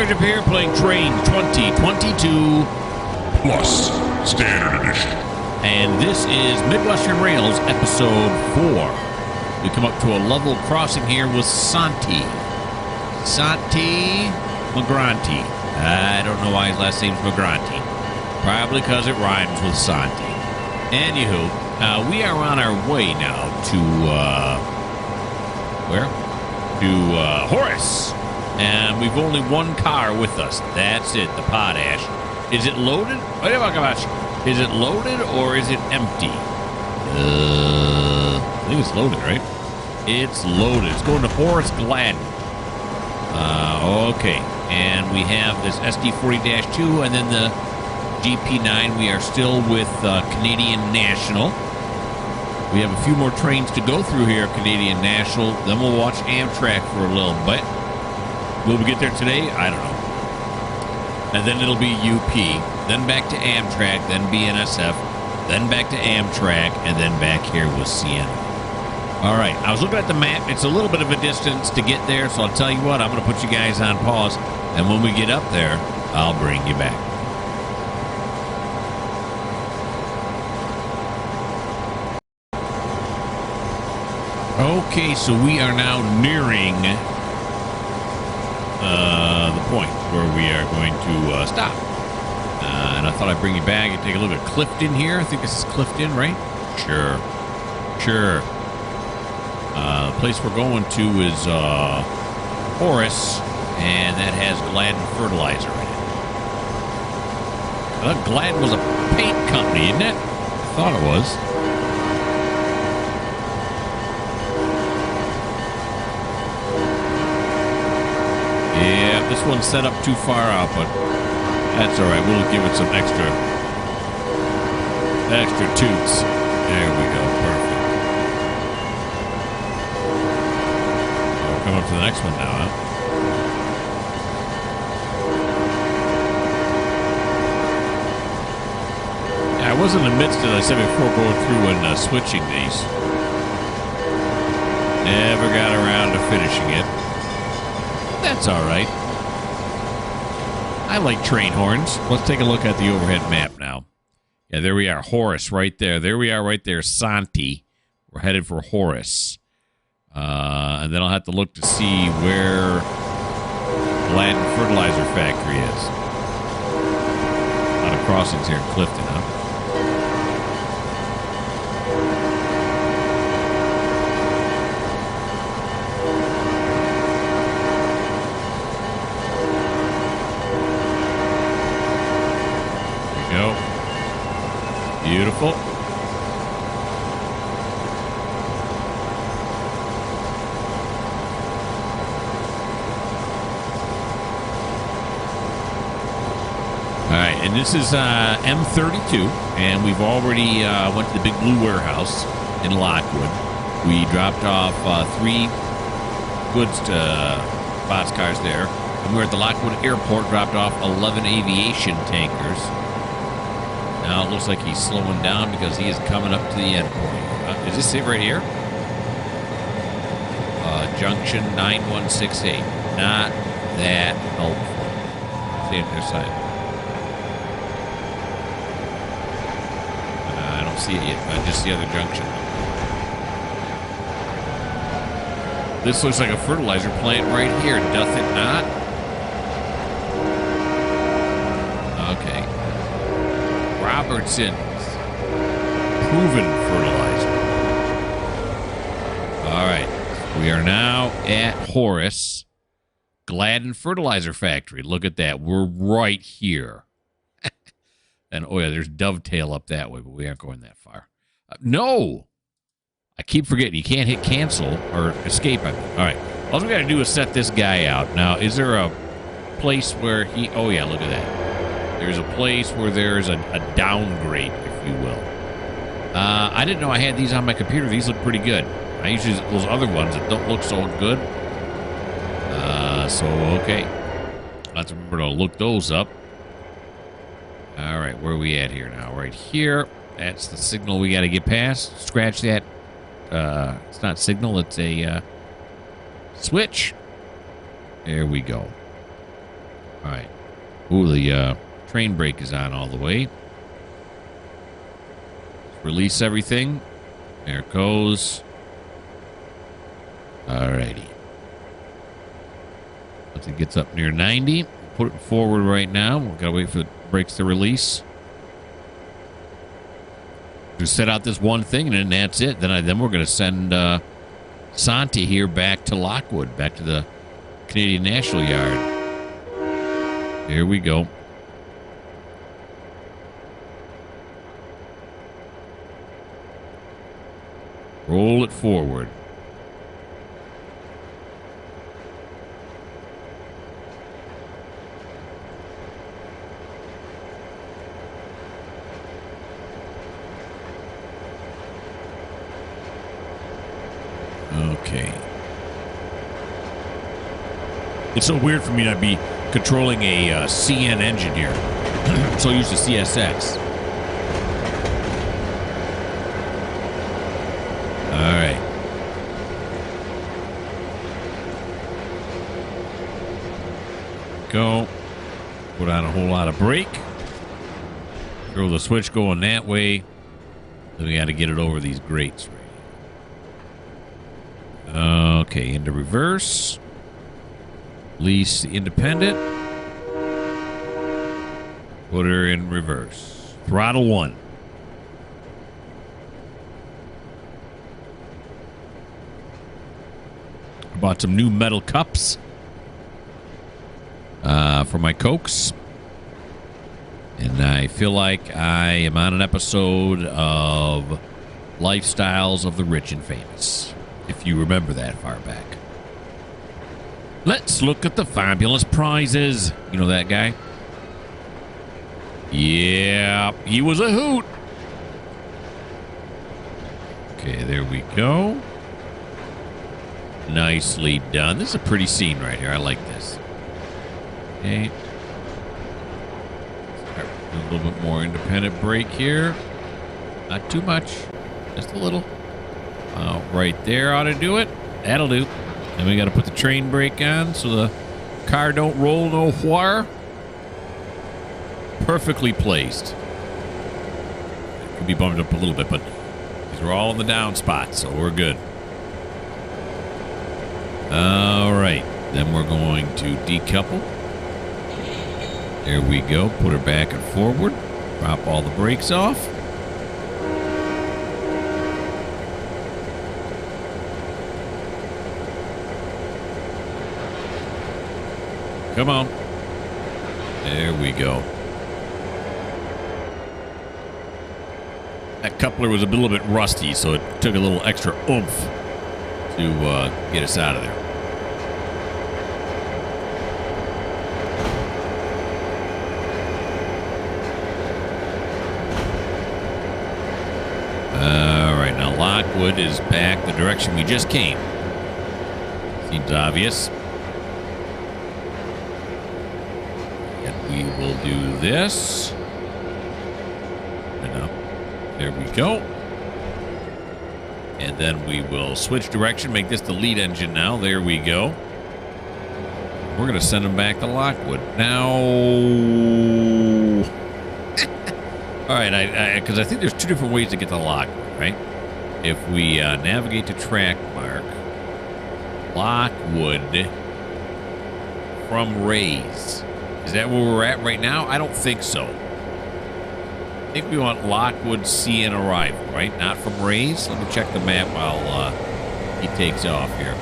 Mikerowchip here playing Trainz 2022 Plus Standard Edition. And this is Midwestern Rails episode 4. We come up to a level crossing here with Santi Migranti. I don't know why his last name's Migranti. Probably because it rhymes with Santi. Anywho, we are on our way now to, where? To Horace. And we've only one car with us. That's it, the potash. Is it loaded? Is it loaded or is it empty? I think it's loaded, right? It's loaded. It's going to Horace Gladden. Okay. And we have this SD40-2 and then the GP9. We are still with Canadian National. We have a few more trains to go through here, Canadian National. Then we'll watch Amtrak for a little bit. Will we get there today? I don't know. And then it'll be UP, then back to Amtrak, then BNSF, then back to Amtrak, and then back here with Sienna. All right, I was looking at the map. It's a little bit of a distance to get there, so I'll tell you what, I'm going to put you guys on pause, and when we get up there, I'll bring you back. Okay, so we are now nearing the point where we are going to stop. And I thought I'd bring you back and take a look at Clifton here. I think this is Clifton, right? Sure. The place we're going to is Horace, and that has Gladden Fertilizer in it. I thought Gladden was a paint company, isn't it? I thought it was. Yeah, this one's set up too far out, but that's all right. We'll give it some extra toots. There we go. Perfect. We'll come up to the next one now, huh? Yeah, I was in the midst, as I said before, going through and switching these. Never got around to finishing it. That's all right. I like train horns. Let's take a look at the overhead map now. Yeah, there we are. Horace right there. There we are right there. Santi. We're headed for Horace. And then I'll have to look to see where Gladden Fertilizer Factory is. A lot of crossings here in Clifton, huh? Beautiful. All right, and this is M32, and we've already went to the Big Blue Warehouse in Lockwood. We dropped off 3 goods boxcars there, and we're at the Lockwood Airport, dropped off 11 aviation tankers. Now it looks like he's slowing down because he is coming up to the end point. Is this it right here? Junction 9168. Not that helpful. Stay on their side. I don't see it yet. Just the other junction. This looks like a fertilizer plant right here, doth it not? Okay. Robertson's proven fertilizer. All right. We are now at Horace Gladden Fertilizer Factory. Look at that. We're right here. And, oh, yeah, there's Dovetail up that way, but we aren't going that far. No! I keep forgetting. You can't hit cancel or escape. All right. All we got to do is set this guy out. Now, is there a place where he... Oh, yeah, look at that. There's a place where there's a downgrade, if you will. I didn't know I had these on my computer. These look pretty good. I usually use those other ones that don't look so good. Okay. I'll have to remember to look those up. All right, where are we at here now? Right here. That's the signal we got to get past. Scratch that. It's not signal. It's a switch. There we go. All right. Ooh, the train brake is on all the way. Release everything. There it goes. All righty. Once it gets up near 90, put it forward right now. We've got to wait for the brakes to release. Just set out this one thing, and then that's it. Then we're going to send Santi here back to Lockwood, back to the Canadian National Yard. Here we go. Roll it forward. Okay. It's so weird for me to be controlling a CN engine here. So used to CSX. All right. Go. Put on a whole lot of brake. Throw the switch going that way. Then we got to get it over these grates right here. Okay, into reverse. Release the independent. Put her in reverse. Throttle 1. I bought some new metal cups for my Cokes. And I feel like I am on an episode of Lifestyles of the Rich and Famous, if you remember that far back. Let's look at the fabulous prizes. You know that guy? Yeah, he was a hoot. Okay, there we go. Nicely done. This is a pretty scene right here. I like this. Okay. Start with a little bit more independent brake here. Not too much. Just a little. Right there ought to do it. That'll do. And we got to put the train brake on so the car don't roll no whar. Perfectly placed. Could be bumped up a little bit, but these are all in the down spot, so we're good. All right. Then we're going to decouple. There we go. Put her back and forward. Drop all the brakes off. Come on. There we go. That coupler was a little bit rusty, so it took a little extra oomph to get us out of there. All right, now Lockwood is back the direction we just came. Seems obvious. We will do this. And up. There we go. And then we will switch direction, make this the lead engine now. There we go. We're going to send them back to Lockwood. Now... All right, because I think there's two different ways to get to Lockwood, right? If we navigate to track mark, Lockwood from Rays. Is that where we're at right now? I don't think so. I think we want Lockwood CN arrival, right? Not from Rays. Let me check the map while he takes off here.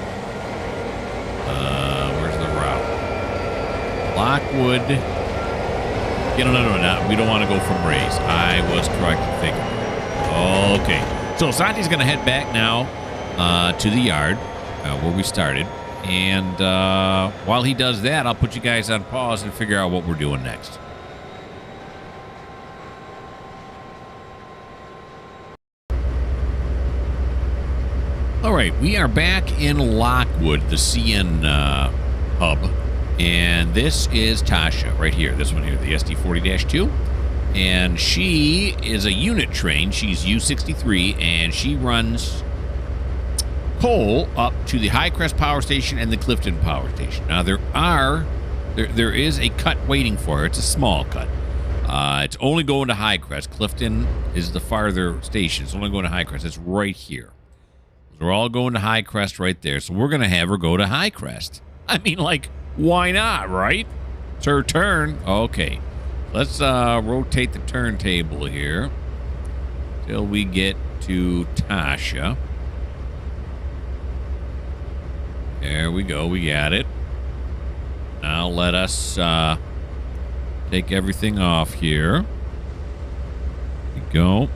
Where's the route? Lockwood. No. We don't want to go from Rays. I was correct in thinking. Okay. So Santi's going to head back now to the yard where we started. And while he does that, I'll put you guys on pause and figure out what we're doing next. All right, we are back in Lockwood, the CN hub. And this is Tasha right here, this one here, the SD40-2. And she is a unit train. She's U63, and she runs coal up to the Highcrest Power Station and the Clifton Power Station. Now, there are There is a cut waiting for her. It's a small cut. It's only going to High Crest. Clifton is the farther station. It's only going to High Crest. It's right here. We're all going to High Crest right there. So we're going to have her go to High Crest. I mean, like, why not, right? It's her turn. Okay. Let's rotate the turntable here till we get to Tasha. There we go. We got it. Now let us take everything off here. There we go.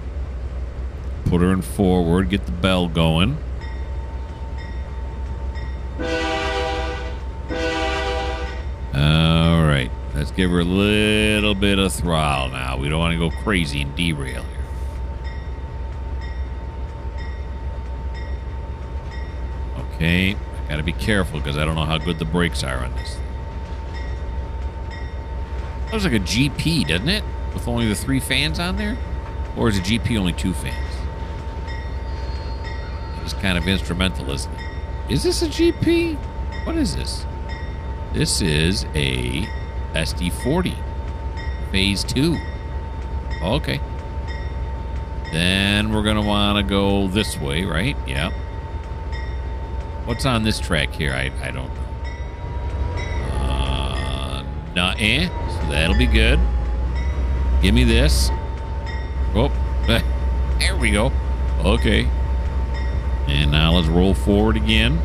Put her in forward. Get the bell going. All right. Let's give her a little bit of throttle now. We don't want to go crazy and derail here. Okay. I got to be careful because I don't know how good the brakes are on this thing. Looks like a GP, doesn't it? With only the 3 fans on there? Or is a GP only 2 fans? It's kind of instrumental, isn't it? Is this a GP? What is this? This is a SD40. Phase 2. Okay. Then we're going to want to go this way, right? Yep. What's on this track here? I don't know. So that'll be good. Give me this. Oh, there we go. Okay. And now let's roll forward again.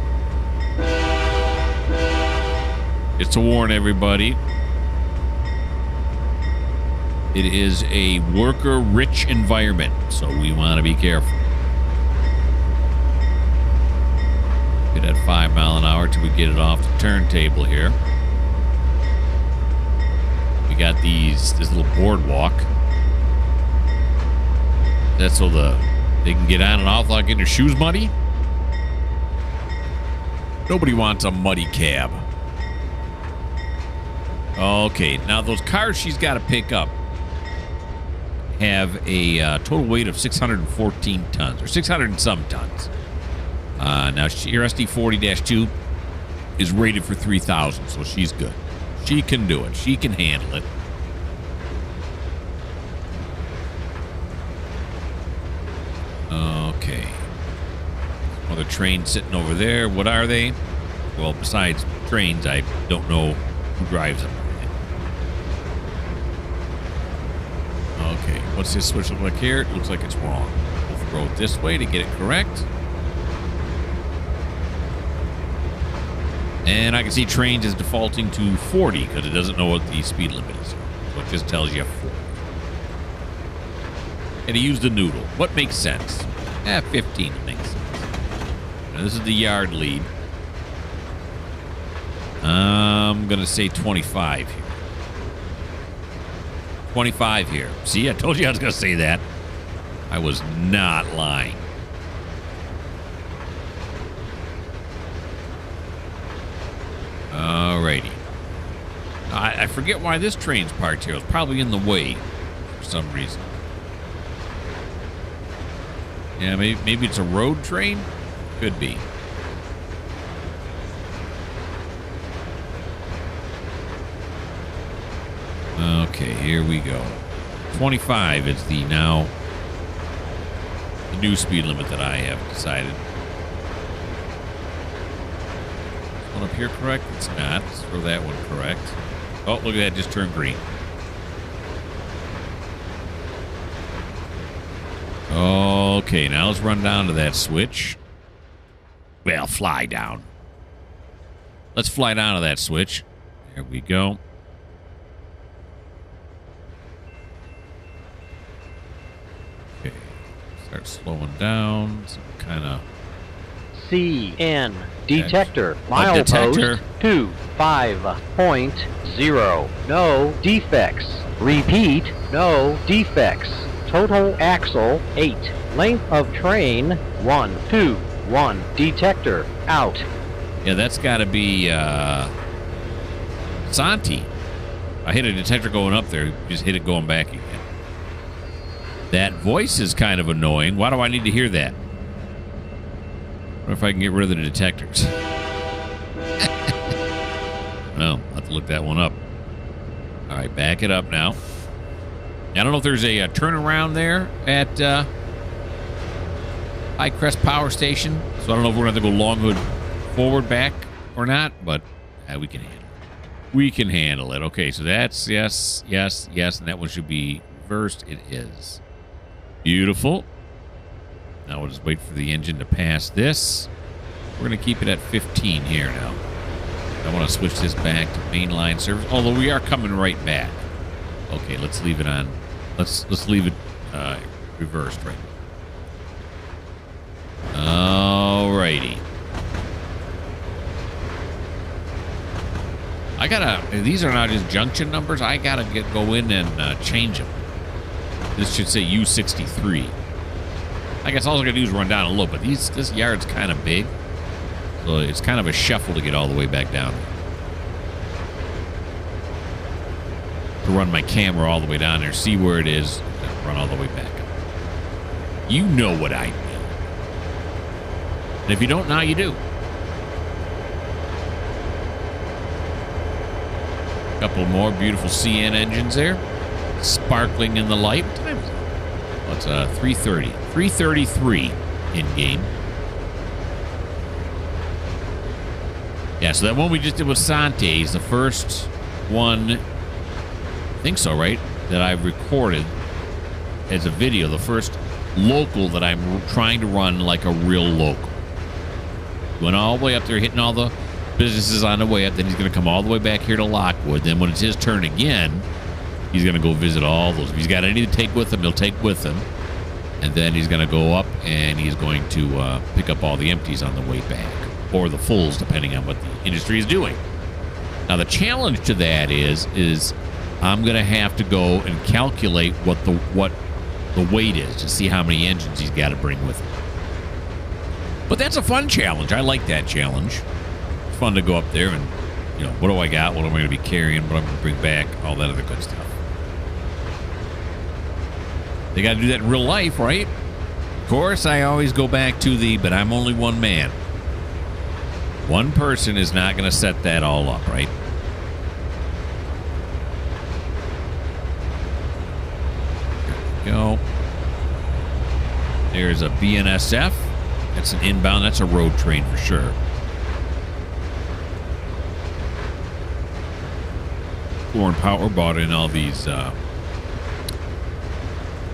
Just to warn everybody, it is a worker-rich environment, so we want to be careful. Get at 5 mile an hour till we get it off the turntable here. We got this little boardwalk. That's so they can get on and off without getting their shoes muddy. Nobody wants a muddy cab. Okay, now those cars she's got to pick up have a total weight of 614 tons, or 600 and some tons. Now, your SD40-2 is rated for 3,000, so she's good. She can do it. She can handle it. Okay. Other trains sitting over there. What are they? Well, besides trains, I don't know who drives them. Okay, what's this switch look like here? It looks like it's wrong. We'll throw it this way to get it correct. And I can see Trainz is defaulting to 40 because it doesn't know what the speed limit is. So it just tells you 40. And he used the noodle. What makes sense? 15 makes sense. Now, this is the yard lead. I'm going to say 25 here. 25 here. See, I told you I was going to say that. I was not lying. Alrighty. I forget why this train's parked here. It's probably in the way for some reason. Yeah, maybe it's a road train? Could be. Okay, here we go. 25 is the new speed limit that I have decided. One up here correct? It's not. Let's throw that one correct. Oh, look at that. Just turned green. Okay, now let's run down to that switch. Well, fly down. Let's fly down to that switch. There we go. Okay. Start slowing down. Some kind of... CN detector detector. milepost 25.0. No defects. Repeat, no defects. Total axle 8. Length of train 1, 2, 1. Detector out. Yeah, that's got to be Santi. I hit a detector going up there. Just hit it going back again. That voice is kind of annoying. Why do I need to hear that? What if I can get rid of the detectors? Well, I'll have to look that one up. All right, back it up now. I don't know if there's a turnaround there at High Crest Power Station, so I don't know if we're going to have to go Longwood forward back or not, but we can handle it. We can handle it. Okay, so that's yes, yes, yes, and that one should be reversed. It is. Beautiful. Now we'll just wait for the engine to pass this. We're going to keep it at 15 here now. I want to switch this back to mainline service, although we are coming right back. Okay, let's leave it on. Let's leave it reversed right now. Alrighty. These are not just junction numbers. I gotta go in and change them. This should say U63. I guess all I gotta do is run down a little, but this yard's kind of big. So it's kind of a shuffle to get all the way back down. To run my camera all the way down there, see where it is, and run all the way back up. You know what I mean. And if you don't, now you do. A couple more beautiful CN engines there. Sparkling in the light. What time is it? Well, it's 3:30. 3:33 in-game. Yeah, so that one we just did with Sante is the first one, I think so, right, that I've recorded as a video. The first local that I'm trying to run like a real local. Went all the way up there, hitting all the businesses on the way up. Then he's going to come all the way back here to Lockwood. Then when it's his turn again, he's going to go visit all those. If he's got any to take with him, he'll take with him. And then he's going to go up and he's going to pick up all the empties on the way back. Or the fulls, depending on what the industry is doing. Now, the challenge to that is I'm going to have to go and calculate what the weight is to see how many engines he's got to bring with him. But that's a fun challenge. I like that challenge. It's fun to go up there and, what do I got? What am I going to be carrying? What I'm going to bring back? All that other good stuff. They got to do that in real life, right? Of course, I always go back to but I'm only one man. One person is not going to set that all up, right? There we go. There's a BNSF. That's an inbound. That's a road train for sure. Foreign Power bought in all these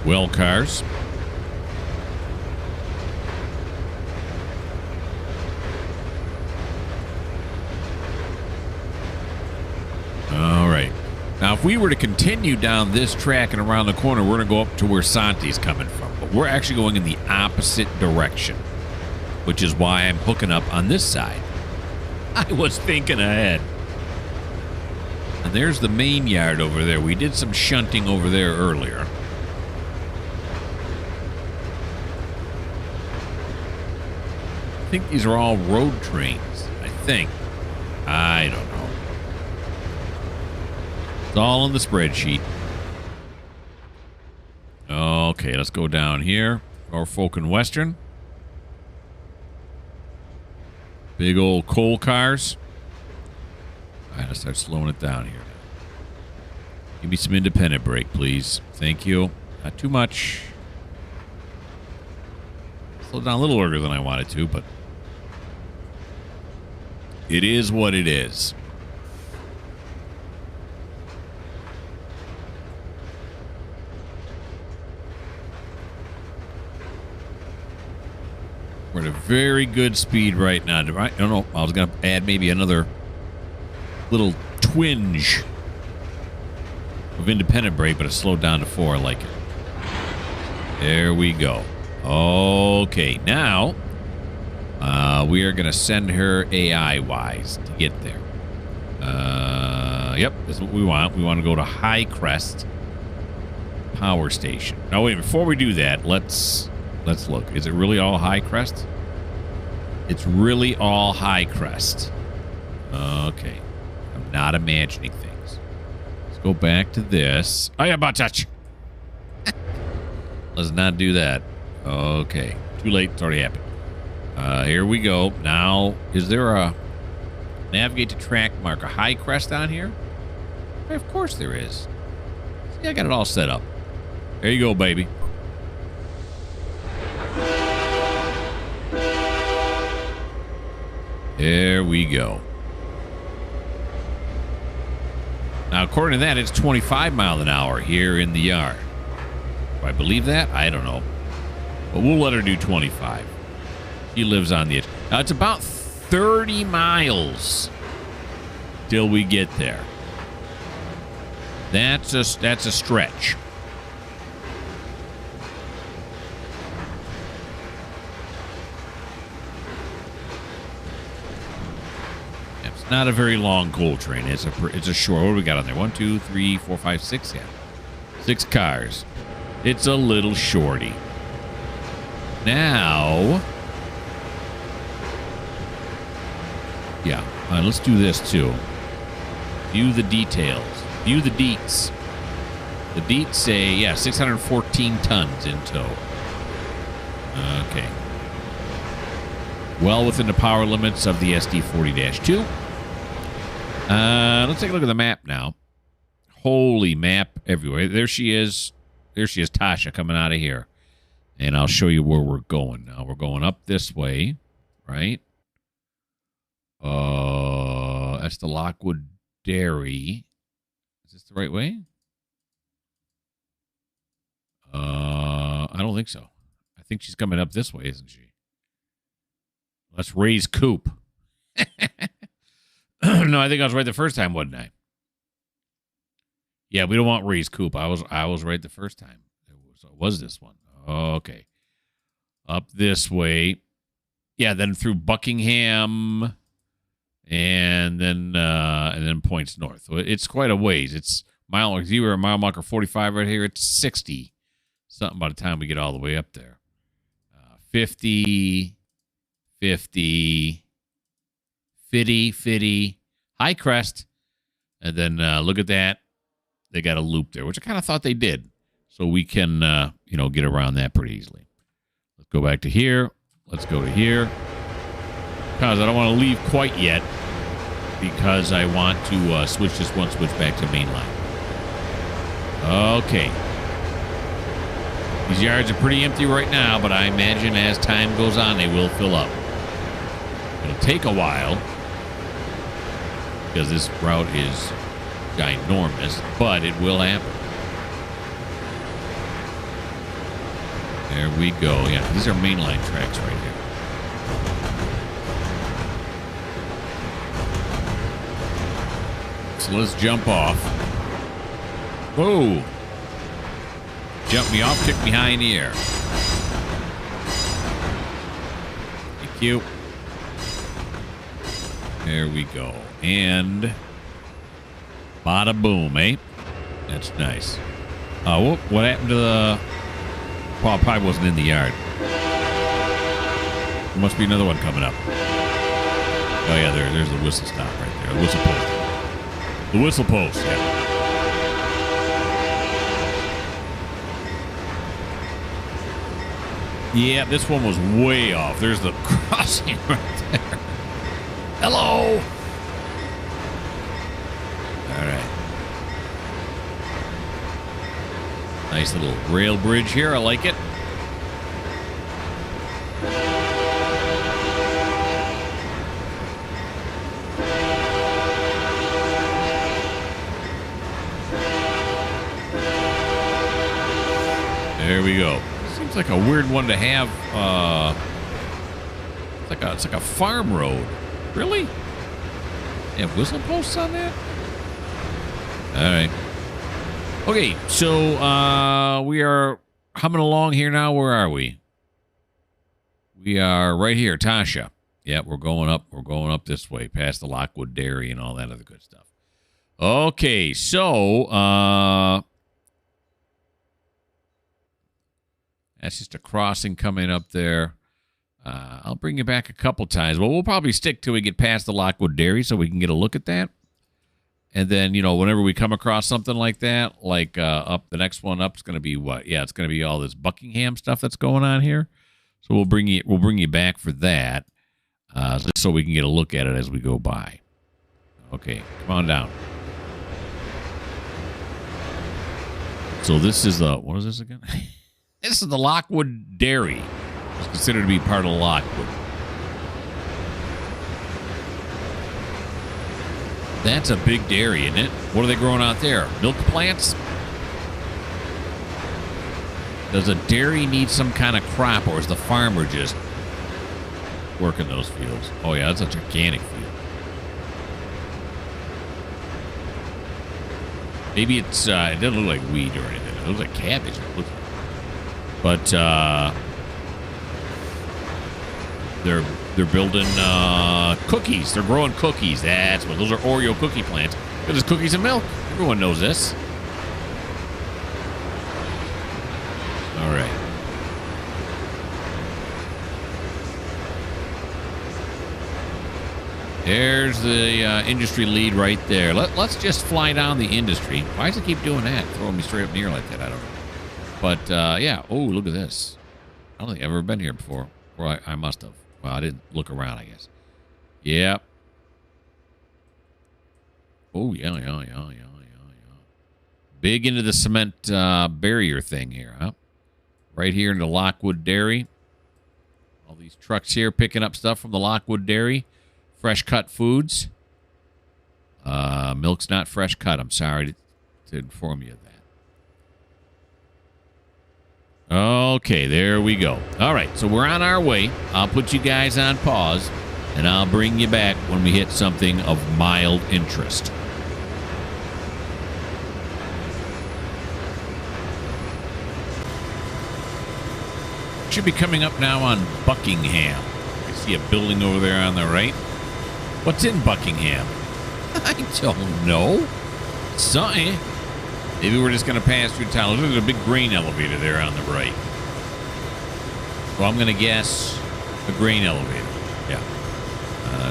well cars. All right. Now, if we were to continue down this track and around the corner, we're going to go up to where Sante's coming from. But we're actually going in the opposite direction, which is why I'm hooking up on this side. I was thinking ahead. And there's the main yard over there. We did some shunting over there earlier. I think these are all road trains. I think. I don't know. It's all in the spreadsheet. Okay, let's go down here. Norfolk and Western. Big old coal cars. All right, let's start slowing it down here. Give me some independent brake, please. Thank you. Not too much. Slowed down a little earlier than I wanted to, but it is what it is. We're at a very good speed right now. I don't know. I was going to add maybe another little twinge of independent brake, but it slowed down to 4. I like it. There we go. Okay, now we are going to send her AI-wise to get there. Yep, that's what we want. We want to go to High Crest Power Station. Now, wait, before we do that, let's look. Is it really all High Crest? It's really all High Crest. Okay. I'm not imagining things. Let's go back to this. Oh, yeah, about touch. Let's not do that. Okay. Too late. It's already happened. Here we go. Now, is there a Navigate to track, mark a high crest on here. Of course there is. See, I got it all set up. There you go, baby. There we go. Now, according to that, it's 25 miles an hour here in the yard. Do I believe that? I don't know. But we'll let her do 25. She lives on the edge. Now, it's about 30 miles till we get there. That's a stretch. It's not a very long coal train. It's a short. What do we got on there? 1, 2, 3, 4, 5, 6. Yeah, 6 cars. It's a little shorty. Now, yeah, let's do this too. View the details. View the deets. The deets say, yeah, 614 tons in tow. Okay. Well within the power limits of the SD40-2. Let's take a look at the map now. Holy map everywhere. There she is. There she is, Tasha, coming out of here. And I'll show you where we're going now. We're going up this way, right? That's the Lockwood Dairy. Is this the right way? I don't think so. I think she's coming up this way, isn't she? Let's raise Coop. No, I think I was right the first time, wasn't I? Yeah, we don't want raise Coop. I was right the first time. So it was this one. Okay. Up this way. Yeah, then through Buckingham and then points north. So it's quite a ways. It's mile marker 45 right here. It's 60 something by the time we get all the way up there. 50, high crest. And then look at that. They got a loop there, which I kind of thought they did. So we can, get around that pretty easily. Let's go back to here. Let's go to here. Because I don't want to leave quite yet. Because I want to switch this one switch back to mainline. Okay. These yards are pretty empty right now, but I imagine as time goes on, they will fill up. It'll take a while. Because this route is ginormous, but it will happen. There we go. Yeah, these are mainline tracks right here. So let's jump off. Whoa. Jump me off, kick me high in the air. Thank you. There we go. And bada boom, eh? That's nice. What happened to the... Well, probably wasn't in the yard. There must be another one coming up. Oh, yeah, there's the whistle stop right there. The whistle post. The whistle post, yeah. Yeah, this one was way off. There's the crossing right there. Hello! All right. Nice little rail bridge here. I like it. There we go. Seems like a weird one to have. It's like a farm road. Really? They have whistle posts on that? All right. Okay, so we are humming along here now. Where are we? We are right here, Tasha. Yeah, we're going up. We're going up this way, past the Lockwood Dairy and all that other good stuff. Okay, so that's just a crossing coming up there. I'll bring you back a couple times. Well, we'll probably stick till we get past the Lockwood Dairy so we can get a look at that. And then, whenever we come across something like that, like up the next one up is going to be what? Yeah, it's going to be all this Buckingham stuff that's going on here. So we'll bring you back for that, just so we can get a look at it as we go by. Okay, come on down. So this is the, what is this again? This is the Lockwood Dairy. It's considered to be part of Lockwood. That's a big dairy, isn't it? What are they growing out there? Milk plants? Does a dairy need some kind of crop, or is the farmer just working those fields? Oh, yeah, that's a gigantic field. Maybe it's, it doesn't look like wheat or anything. It looks like cabbage. But they're building cookies. They're growing cookies. That's what, those are Oreo cookie plants. Because it's cookies and milk. Everyone knows this. All right. There's the industry lead right there. Let's just fly down the industry. Why does it keep doing that? Throwing me straight up near like that? I don't know. But, yeah. Oh, look at this. I don't think I've ever been here before. Or I must have. Well, I didn't look around, I guess. Yep. Oh, yeah. Big into the cement barrier thing here, huh? Right here in the Lockwood Dairy. All these trucks here picking up stuff from the Lockwood Dairy. Fresh cut foods. Milk's not fresh cut. I'm sorry to inform you of that. Okay, there we go. All right, so we're on our way. I'll put you guys on pause, and I'll bring you back when we hit something of mild interest. Should be coming up now on Buckingham. You see a building over there on the right. What's in Buckingham? I don't know. Something. Maybe we're just going to pass through town. There's a big grain elevator there on the right. So I'm going to guess a grain elevator. Yeah.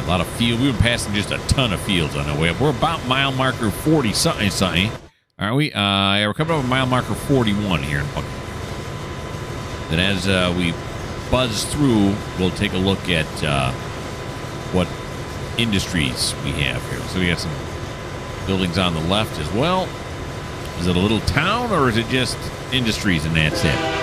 A lot of field. We've been passing just a ton of fields on our way up. We're about mile marker 40 something. Aren't we? Yeah, we're coming up with mile marker 41 here in Buckingham. Then as we buzz through, we'll take a look at what industries we have here. So we got some buildings on the left as well. Is it a little town, or is it just industries and that's it?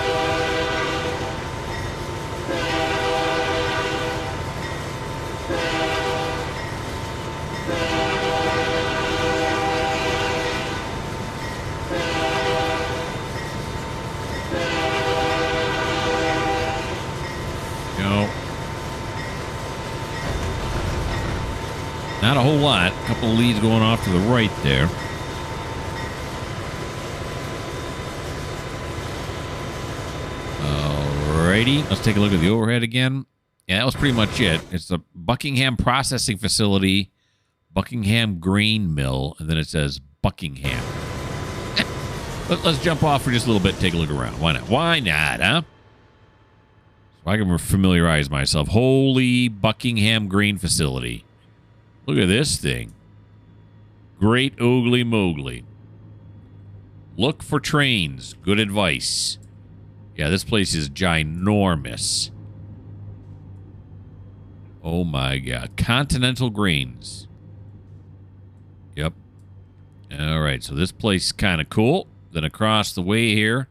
Not a whole lot. A couple of leads going off to the right there. Alrighty. Let's take a look at the overhead again. Yeah, that was pretty much it. It's the Buckingham Processing Facility, Buckingham Grain Mill, and then it says Buckingham. Let's jump off for just a little bit and take a look around. Why not? Why not, huh? So I can familiarize myself. Holy Buckingham Grain Facility. Look at this thing. Great oogly moogly. Look for Trainz. Good advice. Yeah, this place is ginormous. Oh my God. Continental Grains. Yep. All right, so this place is kind of cool. Then across the way here,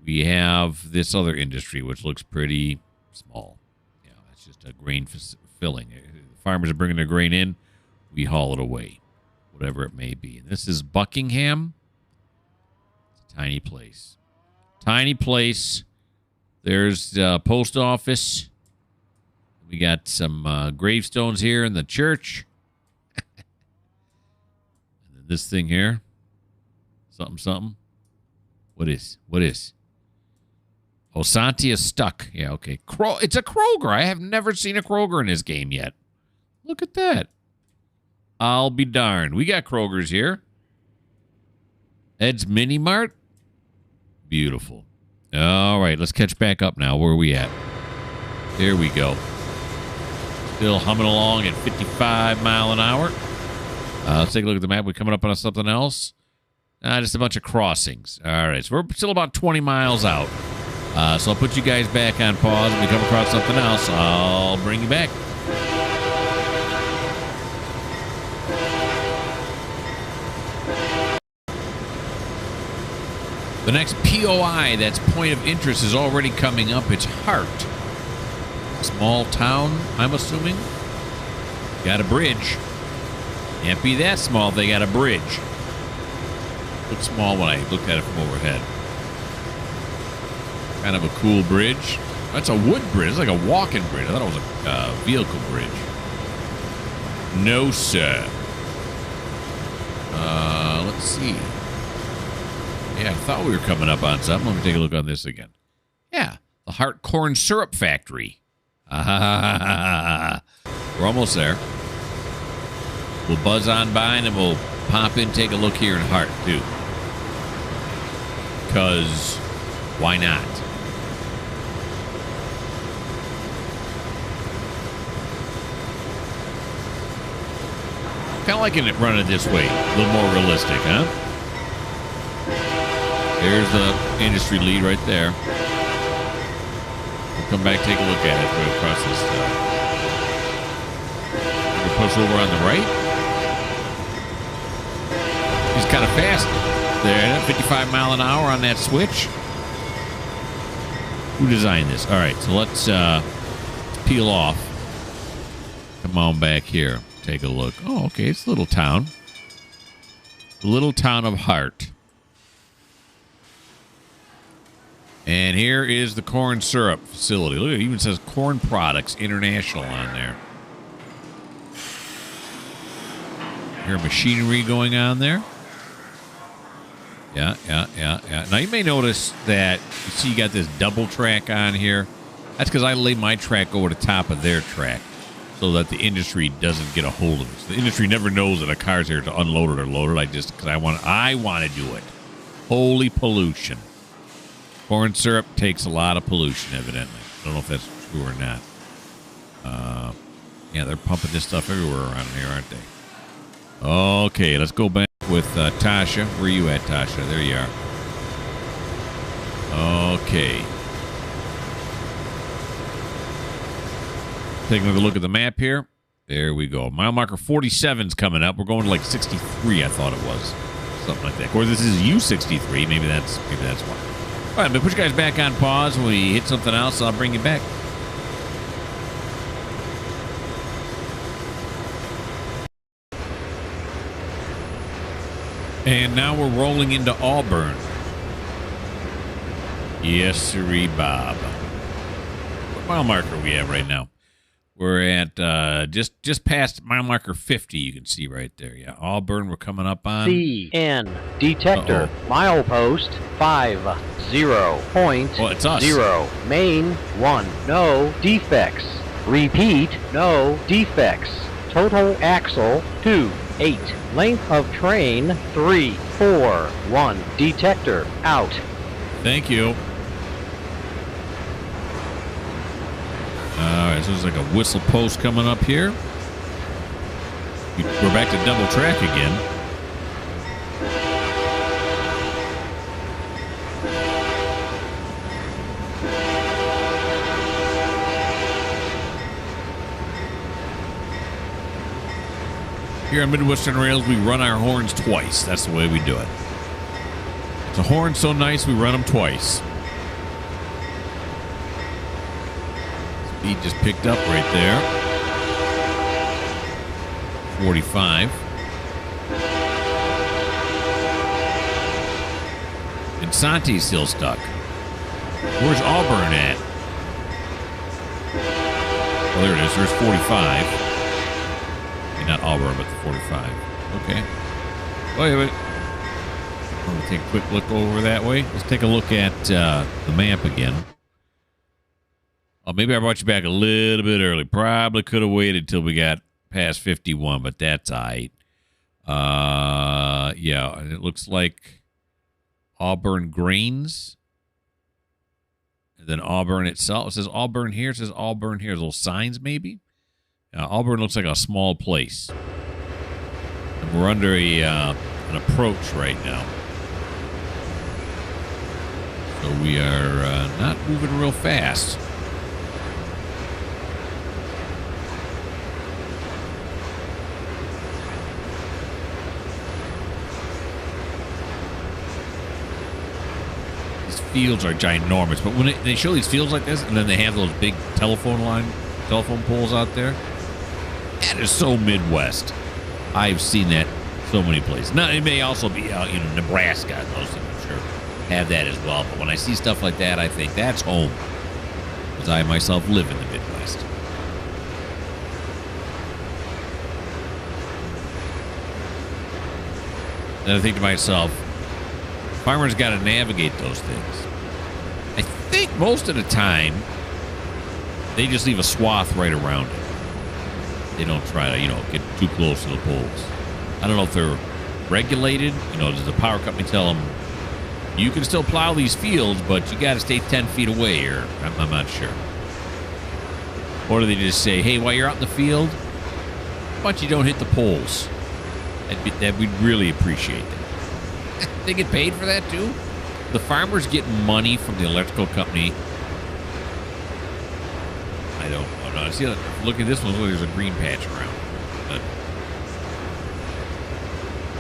we have this other industry, which looks pretty small. Yeah, that's just a grain filling. Farmers are bringing their grain in. We haul it away, whatever it may be. And this is Buckingham. It's a tiny place. Tiny place. There's the post office. We got some gravestones here in the church. And then this thing here. Something. What is? Oh, Santi is stuck. Yeah, okay. It's a Kroger. I have never seen a Kroger in this game yet. Look at that. I'll be darned. We got Kroger's here. Ed's Mini Mart. Beautiful. All right, let's catch back up now. Where are we at? There we go. Still humming along at 55 mile an hour. Let's take a look at the map. We're coming up on something else. Just a bunch of crossings. All right, so we're still about 20 miles out. So I'll put you guys back on pause. When we come across something else, I'll bring you back. The next POI, that's point of interest, is already coming up. It's Hart. Small town, I'm assuming. Got a bridge. Can't be that small if they got a bridge. Looked small when I looked at it from overhead. Kind of a cool bridge. That's a wood bridge. It's like a walking bridge. I thought it was a vehicle bridge. No, sir. Let's see. Yeah, I thought we were coming up on something. Let me take a look on this again. Yeah, the Hart Corn Syrup Factory. We're almost there. We'll buzz on by and then we'll pop in, take a look here in Hart, too. Because why not? Kind of liking it running this way. A little more realistic, huh? There's the industry lead right there. We'll come back, take a look at it. Go across this stuff. We'll push over on the right. He's kind of fast there. 55 mile an hour on that switch. Who designed this? All right, so let's peel off. Come on back here. Take a look. Oh, okay. It's a little town. Little town of Hart. And here is the corn syrup facility. Look, it even says Corn Products International on there. Here, machinery going on there. Yeah. Now, you may notice that, you see you got this double track on here. That's because I lay my track over the top of their track so that the industry doesn't get a hold of it. So the industry never knows that a car's here to unload it or load it. Because I want to do it. Holy pollution. Corn syrup takes a lot of pollution, evidently. I don't know if that's true or not. Yeah, they're pumping this stuff everywhere around here, aren't they? Okay, let's go back with Tasha. Where are you at, Tasha? There you are. Okay. Taking a look at the map here. There we go. Mile marker 47's coming up. We're going to like 63, I thought it was. Something like that. Of course, this is U63. Maybe that's why. All right, but put you guys back on pause. When we hit something else, I'll bring you back. And now we're rolling into Auburn. Yes, sirree, Bob. What mile marker are we at right now? We're at just past mile marker 50. You can see right there. Yeah, Auburn. We're coming up on. CN detector milepost 50.0. Well, it's us. Main 1. No defects. Repeat. No defects. Total axle 2. 8. Length of train 3. 4. 1. Detector out. Thank you. All right, so there's like a whistle post coming up here. We're back to double track again. Here on Midwestern Rails, we run our horns twice. That's the way we do it. The horn's so nice, we run them twice. Speed just picked up right there. 45. And Santi's still stuck. Where's Auburn at? Oh, there it is. There's 45. Not Auburn, but the 45. Okay. Wait. Let me take a quick look over that way. Let's take a look at the map again. Oh, maybe I brought you back a little bit early. Probably could have waited till we got past 51, but that's all right. Yeah, it looks like Auburn Grains. And then Auburn itself. It says Auburn here. It says Auburn here. There's little signs, maybe. Auburn looks like a small place. And we're under an approach right now. So we are not moving real fast. fields are ginormous, but when they show these fields like this, and then they have those big telephone poles out there, that is so Midwest. I've seen that so many places. Now, it may also be out, Nebraska, and those things, I'm sure, have that as well. But when I see stuff like that, I think that's home, because I myself live in the Midwest. And I think to myself, farmers got to navigate those things. I think most of the time, they just leave a swath right around it. They don't try to, get too close to the poles. I don't know if they're regulated. Does the power company tell them, you can still plow these fields, but you got to stay 10 feet away, or I'm not sure. Or do they just say, hey, while you're out in the field, how about you don't hit the poles? That we'd really appreciate that. They get paid for that, too? The farmers get money from the electrical company. I don't know. See, look at this one. Look, there's a green patch around.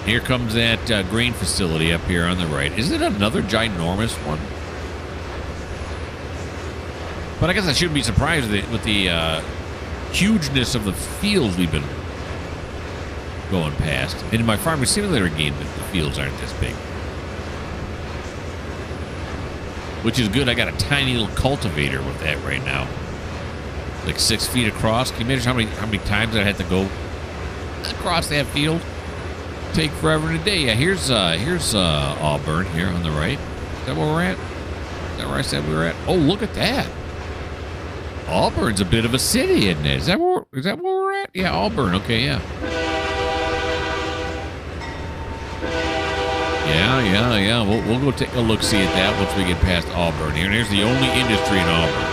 Here comes that grain facility up here on the right. Is it another ginormous one? But I guess I shouldn't be surprised with the hugeness of the fields we've been going past. In my Farming Simulator game, the fields aren't this big. Which is good. I got a tiny little cultivator with that right now. Like 6 feet across. Can you imagine how many times I had to go across that field? Take forever and a day. Yeah, here's Auburn here on the right. Is that where we're at? Is that where I said we were at? Oh, look at that. Auburn's a bit of a city, isn't it? Is that where we're at? Yeah, Auburn. Okay, yeah. Yeah. We'll go take a look-see at that once we get past Auburn here. And here's the only industry in Auburn.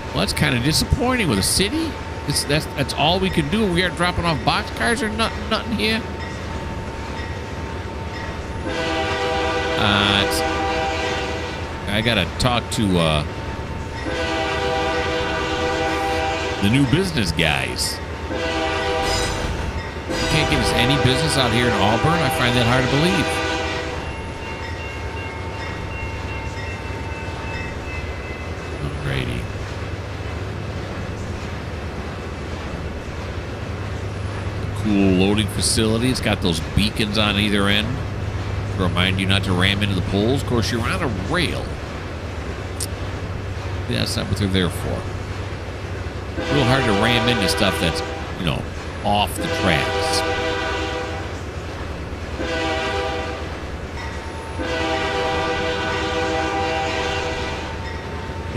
Well, that's kind of disappointing with a city. That's all we can do. We aren't dropping off boxcars or nothing here. I gotta talk to the new business guys. You can't get us any business out here in Auburn. I find that hard to believe. Alrighty. Cool loading facility. It's got those beacons on either end to remind you not to ram into the poles. Of course, you're on a rail. Yeah, that's not what they're there for. It's real hard to ram into stuff that's, off the tracks.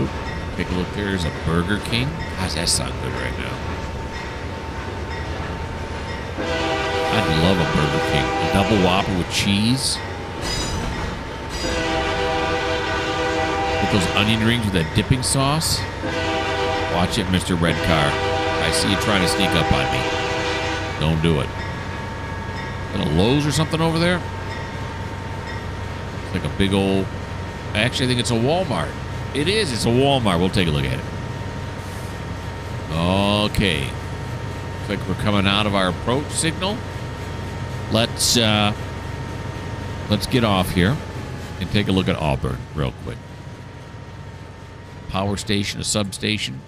Oop, take a look. There's a Burger King. Gosh, that sounds good right now. I'd love a Burger King. A double Whopper with cheese. With those onion rings with that dipping sauce. Watch it, Mr. Red Car. I see you trying to sneak up on me. Don't do it. Is that a Lowe's or something over there? It's like a big old... Actually, I think it's a Walmart. It is. It's a Walmart. We'll take a look at it. Okay. Looks like we're coming out of our approach signal. Let's get off here and take a look at Auburn real quick. Power station, a substation.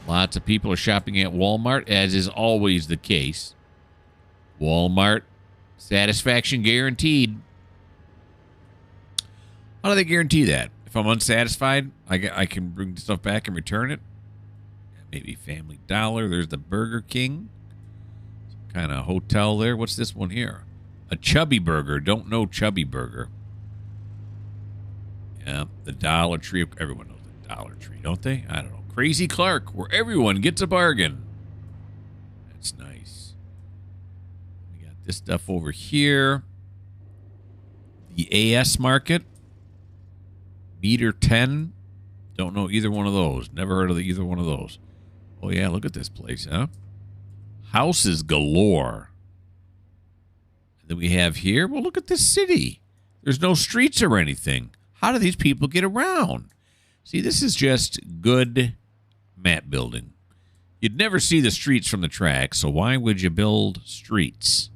Lots of people are shopping at Walmart, as is always the case. Walmart, satisfaction guaranteed. How do they guarantee that? If I'm unsatisfied, I can bring the stuff back and return it. Maybe Family Dollar. There's the Burger King. Some kind of hotel there. What's this one here? A Chubby Burger. Don't know Chubby Burger. Yeah, the Dollar Tree. Everyone knows the Dollar Tree, don't they? I don't know. Crazy Clark, where everyone gets a bargain. That's nice. We got this stuff over here. The AS Market. Meter 10. Don't know either one of those. Never heard of either one of those. Oh, yeah, look at this place, huh? Houses galore. And then we have here, well, look at this city. There's no streets or anything. How do these people get around? See, this is just good map building. You'd never see the streets from the track, so why would you build streets?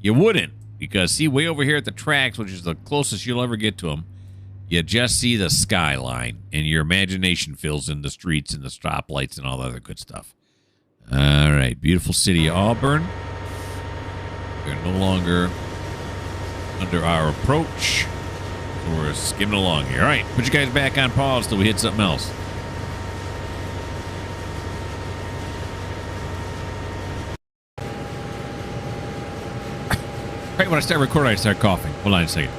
You wouldn't. because see, way over here at the tracks, which is the closest you'll ever get to them, you just see the skyline, and your imagination fills in the streets and the stoplights and all the other good stuff. All right, beautiful city of Auburn. We're no longer under our approach. We're skimming along here. All right, put you guys back on pause till we hit something else. Right when I start recording, I start coughing. Hold on a second.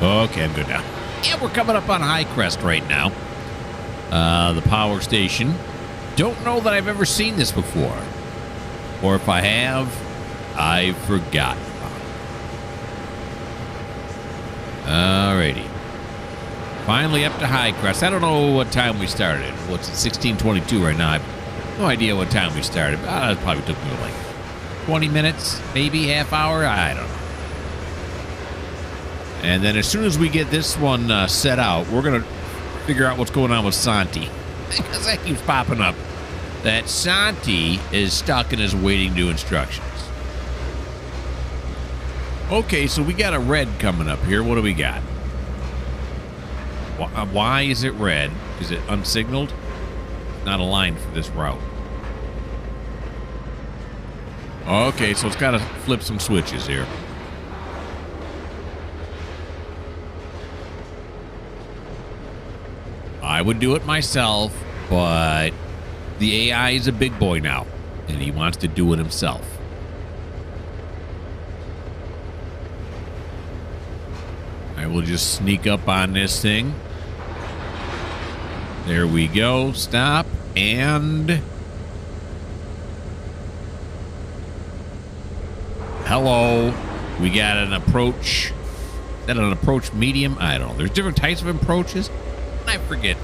Okay, I'm good now. Yeah, we're coming up on High Crest right now. The power station. Don't know that I've ever seen this before. Or if I have, I've forgotten. Alrighty. Finally up to High Crest. I don't know what time we started. What's it, 16:22 right now? I have no idea what time we started. It probably took me like 20 minutes, maybe half hour. I don't know. And then as soon as we get this one set out, we're going to figure out what's going on with Santi. Because that keeps popping up. That Santi is stuck and is waiting to do instructions. Okay, so we got a red coming up here. What do we got? Why is it red? Is it unsignaled? Not aligned for this route. Okay, so it's got to flip some switches here. I would do it myself, but the AI is a big boy now, and he wants to do it himself. I will just sneak up on this thing. There we go. Stop. And hello. We got an approach. Is that an approach medium? I don't know. There's different types of approaches. I forget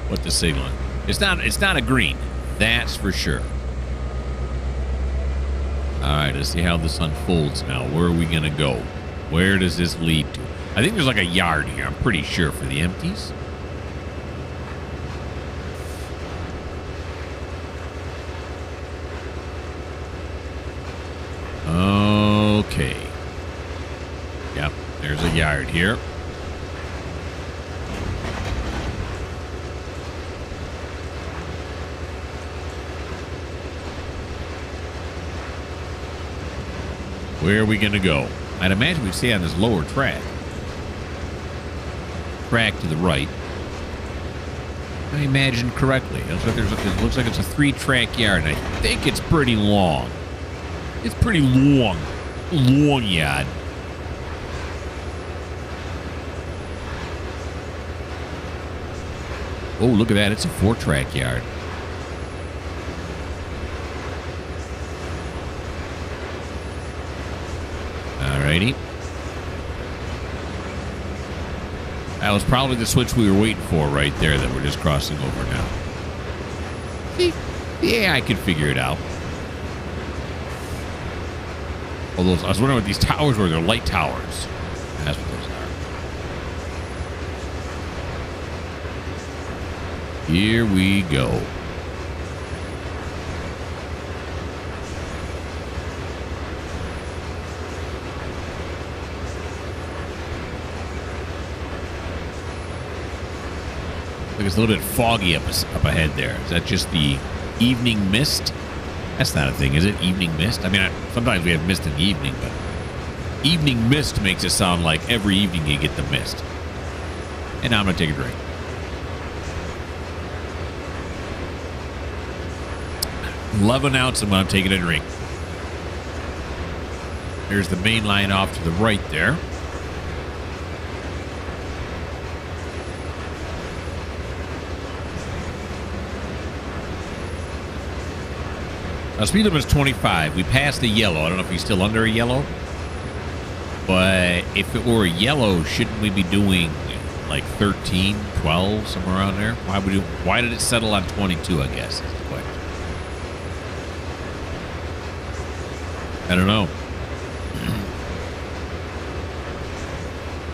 what the signal is. It's not a green. That's for sure. All right, let's see how this unfolds now. Where are we going to go? Where does this lead to? I think there's like a yard here, I'm pretty sure, for the empties. Okay. Yep, there's a yard here. Where are we going to go? I'd imagine we'd stay on this lower track. Track to the right. I imagine correctly. It looks like it's a 3-track yard, and I think it's pretty long. It's pretty long. Long yard. Oh, look at that. It's a 4-track yard. Alrighty. That was probably the switch we were waiting for right there that we're just crossing over now. Yeah, I could figure it out. Oh, I was wondering what these towers were. They're light towers. That's what those are. Here we go. It's a little bit foggy up ahead there. Is that just the evening mist? That's not a thing, is it? Evening mist? I mean, sometimes we have mist in the evening, but evening mist makes it sound like every evening you get the mist. And now I'm going to take a drink. Love an ounce when I'm taking a drink. There's the main line off to the right there. Speed limit is 25. We passed the yellow. I don't know if he's still under a yellow. But if it were a yellow, shouldn't we be doing like 13, 12, somewhere around there? Why did it settle on 22, I guess, is the question. I don't know.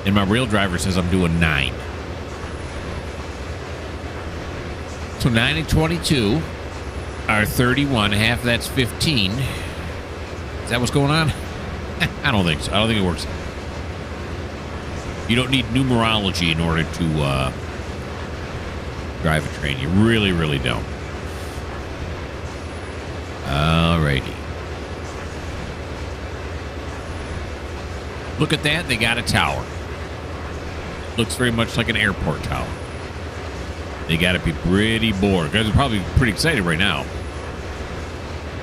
And my real driver says I'm doing 9. So 9 and 22 are 31. Half that's 15. Is that what's going on? I don't think so. I don't think it works. You don't need numerology in order to drive a train. You really, really don't. Alrighty. Look at that. They got a tower. Looks very much like an airport tower. They got to be pretty bored. Guys are probably pretty excited right now.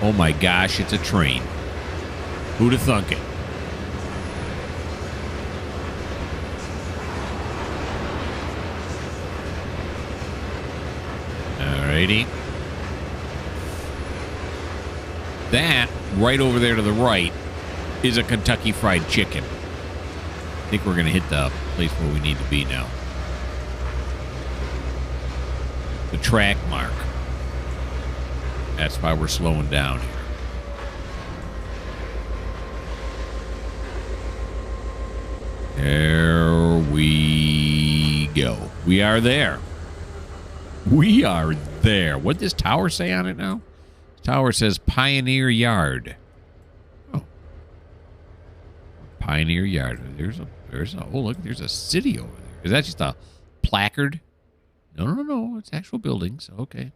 Oh my gosh, it's a train. Who'd have thunk it? Alrighty. That, right over there to the right, is a Kentucky Fried Chicken. I think we're going to hit the place where we need to be now. The track mark. That's why we're slowing down here. There we go. We are there. We are there. What'd this tower say on it now? This tower says Pioneer Yard. Oh. Pioneer Yard. There's a oh look, there's a city over there. Is that just a placard? No. It's actual buildings. Okay.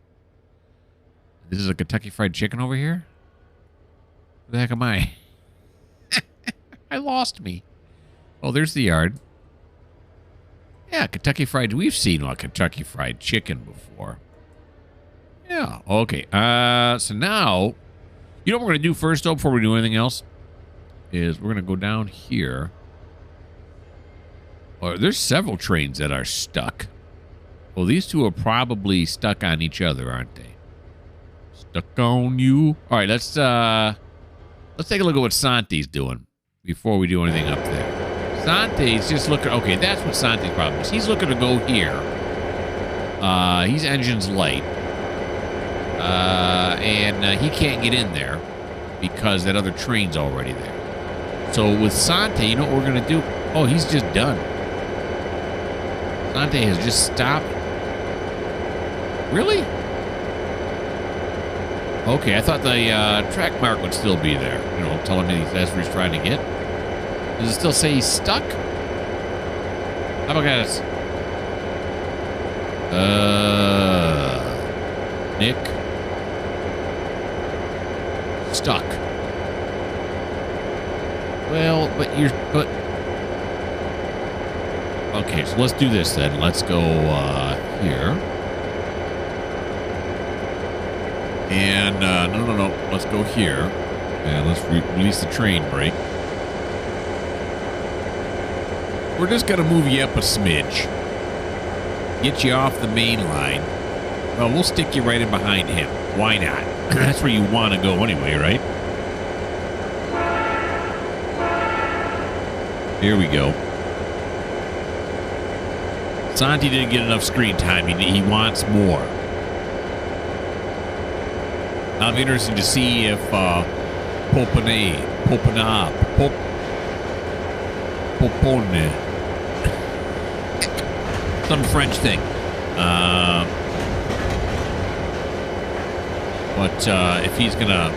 This is a Kentucky Fried Chicken over here? Where the heck am I? I lost me. Oh, there's the yard. Yeah, Kentucky Fried. We've seen a Kentucky Fried Chicken before. Yeah, okay. So now, you know what we're going to do first, though, before we do anything else? Is we're going to go down here. Oh, there's several trains that are stuck. Well, these two are probably stuck on each other, aren't they? Stuck on you. All right, let's take a look at what Santi's doing before we do anything up there. Santi's just looking. Okay, that's what Santi's problem is. He's looking to go here. He's engine's light, and he can't get in there because that other train's already there. So with Santi, you know what we're gonna do? Oh, he's just done. Santi has just stopped. Really? Okay, I thought the track mark would still be there. You know, telling me that's where he's trying to get. Does it still say he's stuck? How about guys? Nick. Stuck. Well, but okay, so let's do this then. Let's go here. And no. Let's go here. And let's release the train brake. We're just going to move you up a smidge. Get you off the main line. Well, we'll stick you right in behind him. Why not? That's where you want to go anyway, right? Here we go. Santi didn't get enough screen time. He wants more. I'm interested to see if Popone, some French thing. But if he's gonna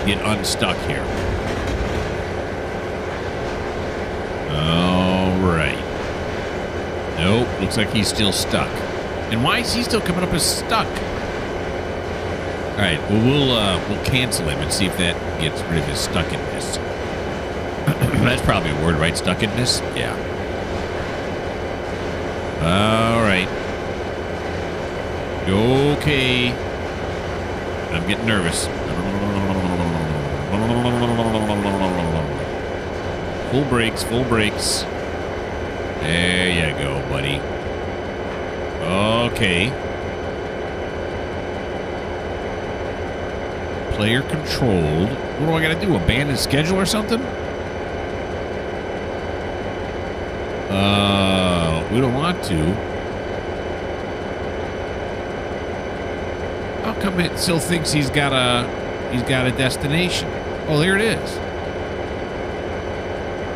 get unstuck here. All right. Nope. Looks like he's still stuck. And why is he still coming up as stuck? All right. Well, we'll cancel him and see if that gets rid of his stuckness. That's probably a word, right? Stuckness? Yeah. All right. Okay. I'm getting nervous. Full brakes, full brakes. There you go, buddy. Okay. Player controlled. What do I got to do? Abandon schedule or something? We don't want to. How come it still thinks he's got a destination? Oh, there it is.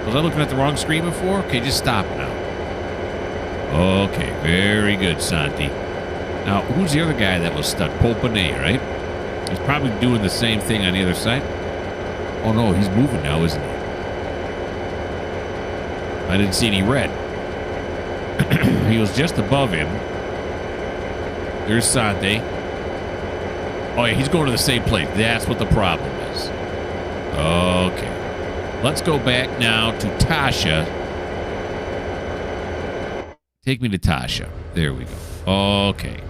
Was I looking at the wrong screen before? Okay, just stop now. Okay, very good, Santi. Now, who's the other guy that was stuck? Popone, right? He's probably doing the same thing on the other side. Oh, no, he's moving now, isn't he? I didn't see any red. He was just above him. There's Sante. Oh, yeah, he's going to the same place. That's what the problem is. Okay. Let's go back now to Tasha. Take me to Tasha. There we go. Okay.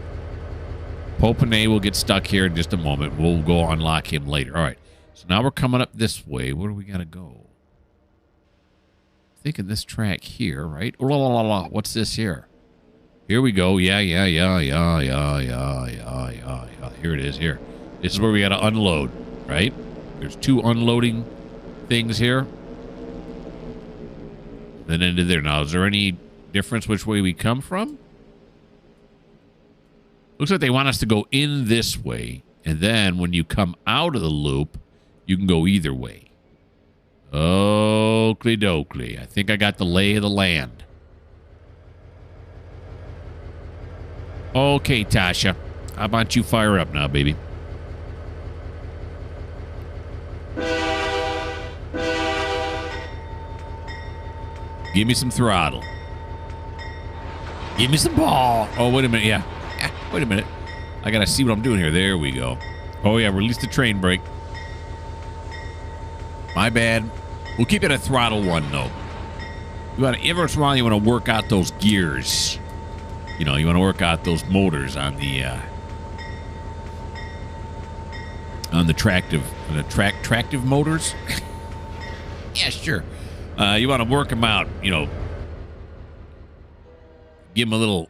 Popene will get stuck here in just a moment. We'll go unlock him later. All right. So now we're coming up this way. Where do we got to go? Thinking this track here, right? What's this here? Here we go. Yeah. Here it is here. This is where we got to unload, right? There's 2 unloading things here. Then into there. Now, is there any difference which way we come from? Looks like they want us to go in this way. And then when you come out of the loop, you can go either way. Oakley dokley. I think I got the lay of the land. Okay, Tasha. How about you fire up now, baby? Give me some throttle. Give me some ball. Oh, wait a minute. Yeah. Wait a minute. I got to see what I'm doing here. There we go. Oh, yeah. Release the train brake. My bad. We'll keep it at throttle 1, though. Every once in a while, you want to work out those gears. You know, you want to work out those motors on the tractive motors. Yeah, sure. You want to work them out. You know, give them a little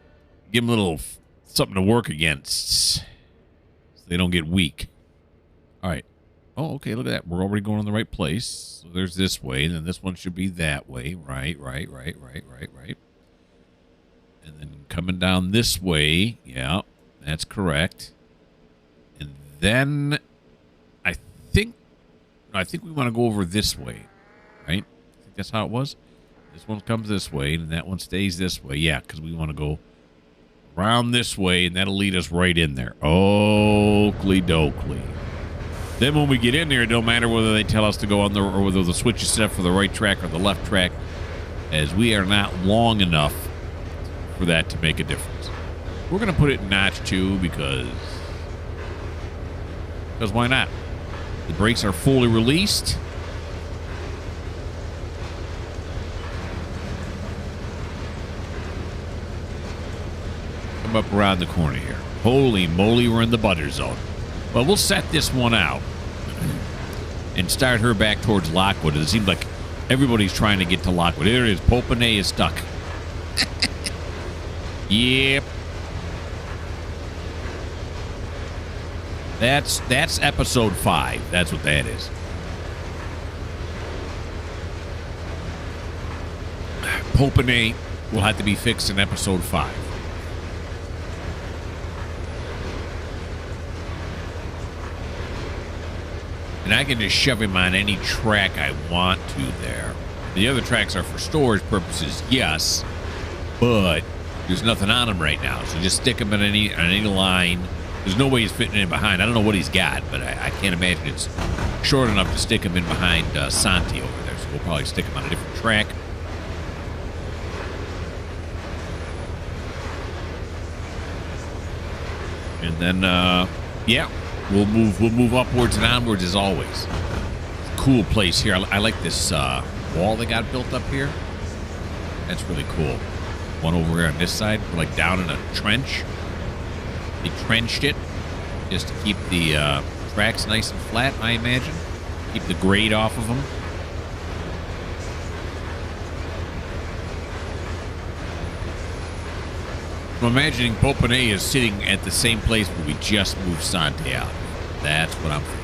something to work against, so they don't get weak. All right. Oh, okay. Look at that. We're already going in the right place. So there's this way, and then this one should be that way. Right. And then coming down this way. Yeah, that's correct. And then I think we want to go over this way, right? I think that's how it was. This one comes this way, and that one stays this way. Yeah, because we want to go around this way, and that'll lead us right in there. Oakley dokley. Then when we get in there, it don't matter whether they tell us to go on the, or whether the switch is set for the right track or the left track, as we are not long enough for that to make a difference. We're going to put it in notch 2 because why not? The brakes are fully released. Come up around the corner here. Holy moly, we're in the butter zone. Well, we'll set this one out and start her back towards Lockwood. It seems like everybody's trying to get to Lockwood. There it is. Popene is stuck. Yep. That's episode 5. That's what that is. Popene will have to be fixed in episode 5. And I can just shove him on any track I want to there. The other tracks are for storage purposes, yes, but there's nothing on him right now. So just stick him on any line. There's no way he's fitting in behind. I don't know what he's got, but I can't imagine it's short enough to stick him in behind Santi over there. So we'll probably stick him on a different track. And then, yeah. We'll move upwards and onwards as always. Cool place here. I like this wall they got built up here. That's really cool. One over here on this side. We're like down in a trench. They trenched it just to keep the tracks nice and flat, I imagine. Keep the grade off of them. I'm imagining Popene is sitting at the same place where we just moved Sante out. That's what I'm thinking.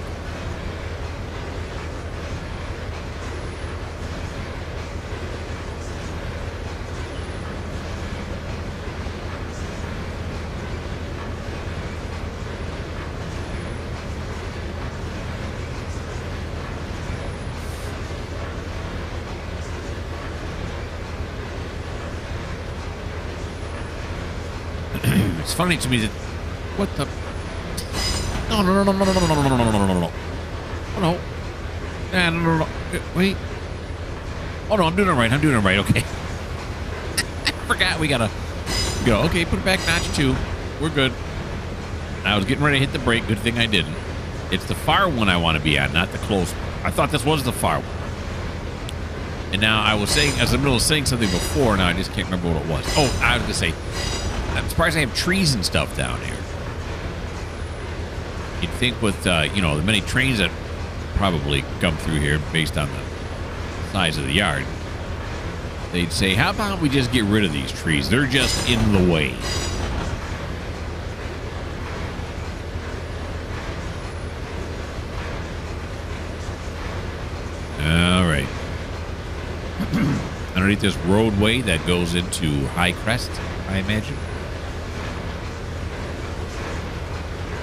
It's funny to me that what the no. No. Wait. Oh, no, I'm doing it right. Okay. I forgot we gotta go. Okay, put it back notch 2. We're good. I was getting ready to hit the brake. Good thing I didn't. It's the far one I want to be on, not the close one. I thought this was the far one. And now I was in the middle of saying something before. Now I just can't remember what it was. Oh, I was going to say, I'm surprised I have trees and stuff down here. You'd think with, the many trains that probably come through here based on the size of the yard, they'd say, how about we just get rid of these trees? They're just in the way. All right. Underneath this roadway that goes into High Crest, I imagine.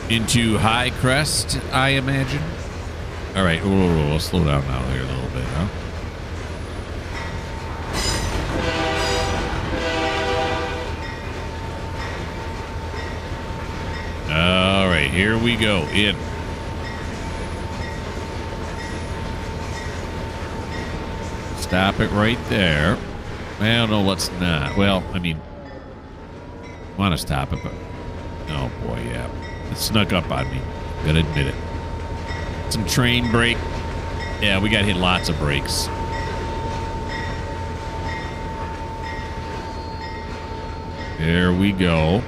Into High Crest, I imagine. All right, we'll slow down now here a little bit, huh? All right, here we go. In. Stop it right there. Well, no, let's not. Well, I mean, want to stop it, but oh boy, yeah, it snuck up on me. Gotta admit it. Some train brake. Yeah, we got to hit lots of brakes. There we go.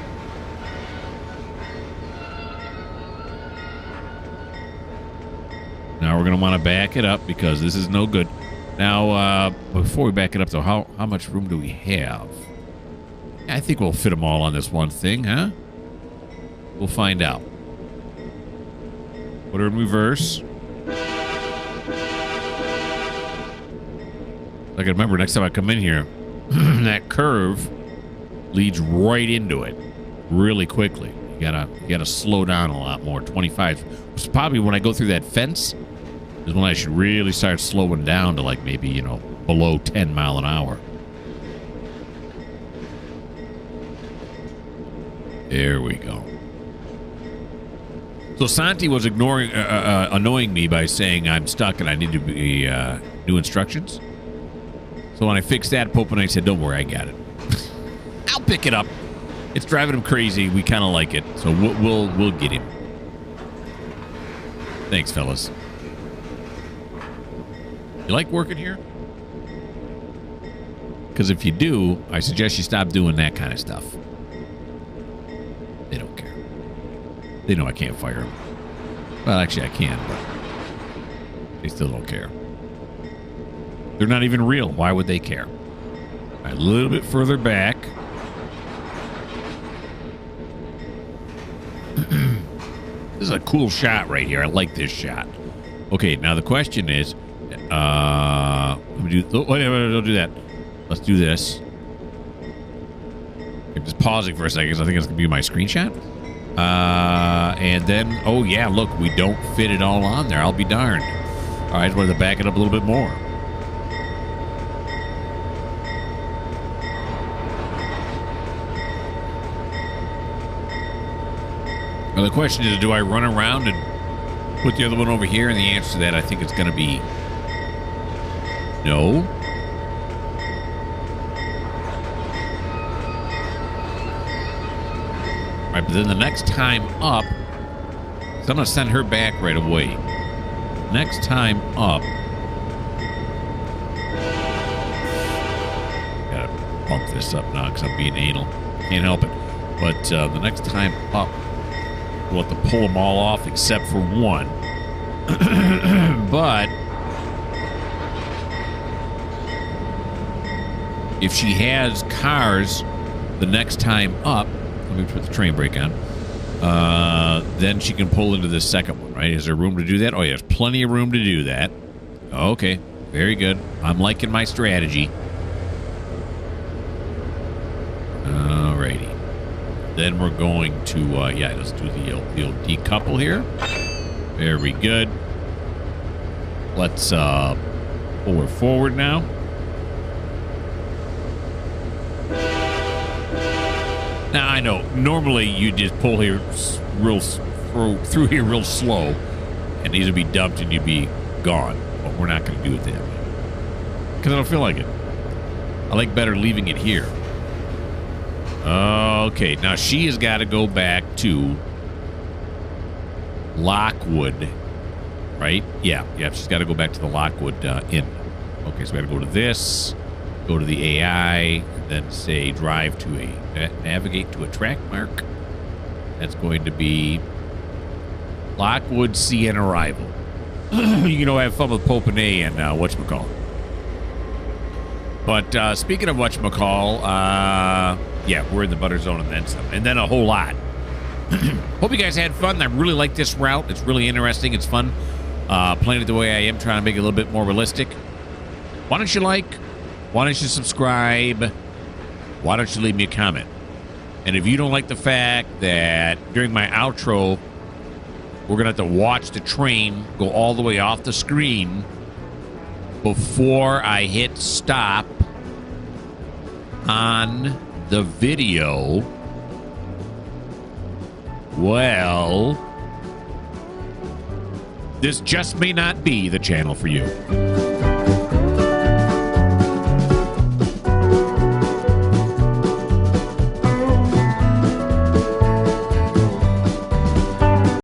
Now we're gonna want to back it up because this is no good. Now, before we back it up, though, how much room do we have? I think we'll fit them all on this one thing, huh? We'll find out. Put her in reverse. I can remember next time I come in here, that curve leads right into it really quickly. You gotta slow down a lot more. 25, which is probably when I go through that fence, is when I should really start slowing down to like maybe, below 10 mile an hour. There we go. So Santi was annoying me by saying I'm stuck and I need to be new instructions. So when I fixed that, Pope and I said, don't worry, I got it. I'll pick it up. It's driving him crazy. We kind of like it. So we'll get him. Thanks, fellas. You like working here? Because if you do, I suggest you stop doing that kind of stuff. They don't care. They know I can't fire them. Well, actually, I can, but they still don't care. They're not even real. Why would they care? All right, a little bit further back. This is a cool shot right here. I like this shot. Okay, now the question is, let me do. Wait, don't do that. Let's do this. I'm just pausing for a second because I think it's gonna be my screenshot. And then, oh yeah, look, we don't fit it all on there. I'll be darned. All right, I just wanted to back it up a little bit more. Well, the question is, do I run around and put the other one over here? And the answer to that, I think it's going to be no. All right, but then the next time up, so I'm going to send her back right away. Next time up, gotta bump this up now because I'm being anal. Can't help it. But the next time up, we'll have to pull them all off except for one. But if she has cars the next time up, let me put the train brake on, then she can pull into this second one, right? Is there room to do that? Oh, yeah, there's plenty of room to do that. Okay, very good. I'm liking my strategy. Alrighty. Then we're going to, yeah, let's do the old decouple here. Very good. Let's pull her forward now. Now, I know, normally you just pull here through here real slow, and these would be dumped and you'd be gone. But we're not going to do it that way. Because I don't feel like it. I like better leaving it here. Okay, now she has got to go back to Lockwood, right? Yeah, she's got to go back to the Lockwood Inn. Okay, so we got to go to this, go to the AI, and then say drive to navigate to a track mark. That's going to be Lockwood CN arrival. You know, have fun with Popenay and whatchamacall. But speaking of whatchamacall, yeah, we're in the butter zone and then some. And then a whole lot. Hope you guys had fun. I really like this route. It's really interesting. It's fun. Playing it the way I am, trying to make it a little bit more realistic. Why don't you like? Why don't you subscribe? Why don't you leave me a comment? And if you don't like the fact that during my outro, we're going to have to watch the train go all the way off the screen before I hit stop on the video, well, this just may not be the channel for you.